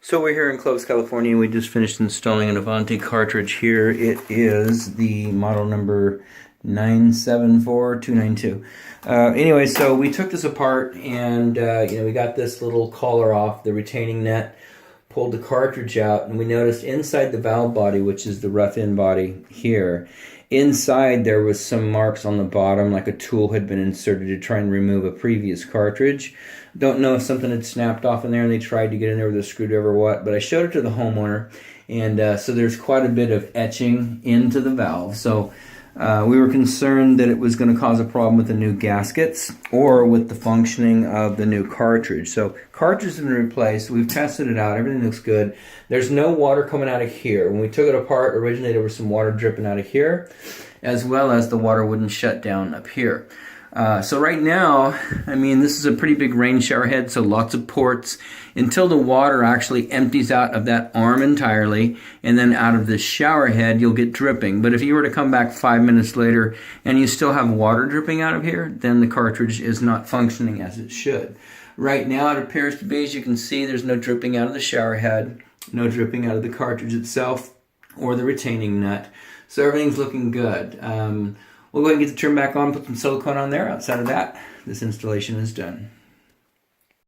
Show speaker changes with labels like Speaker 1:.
Speaker 1: So we're here in Clovis, California, and we just finished installing an Avanti cartridge here. It is the model number 974292. Anyway, so we took this apart and we got this little collar off, the retaining net, pulled the cartridge out, and we noticed inside the valve body, which is the rough in body here, inside there was some marks on the bottom, like a tool had been inserted to try and remove a previous cartridge. Don't know if something had snapped off in there and they tried to get in there with a screwdriver or what, but I showed it to the homeowner, and so there's quite a bit of etching into the valve. So we were concerned that it was going to cause a problem with the new gaskets or with the functioning of the new cartridge. So cartridge has been replaced. We've tested it out. Everything looks good. There's no water coming out of here. When we took it apart, originally there was some water dripping out of here, as well as the water wouldn't shut down up here. So right now, I mean, this is a pretty big rain shower head, so lots of ports, until the water actually empties out of that arm entirely, and then out of this shower head, you'll get dripping. But if you were to come back 5 minutes later and you still have water dripping out of here, then the cartridge is not functioning as it should. Right now, it appears to be, as you can see, there's no dripping out of the shower head, no dripping out of the cartridge itself, or the retaining nut. So everything's looking good. We'll go ahead and get the trim back on, put some silicone on there. Outside of that, this installation is done.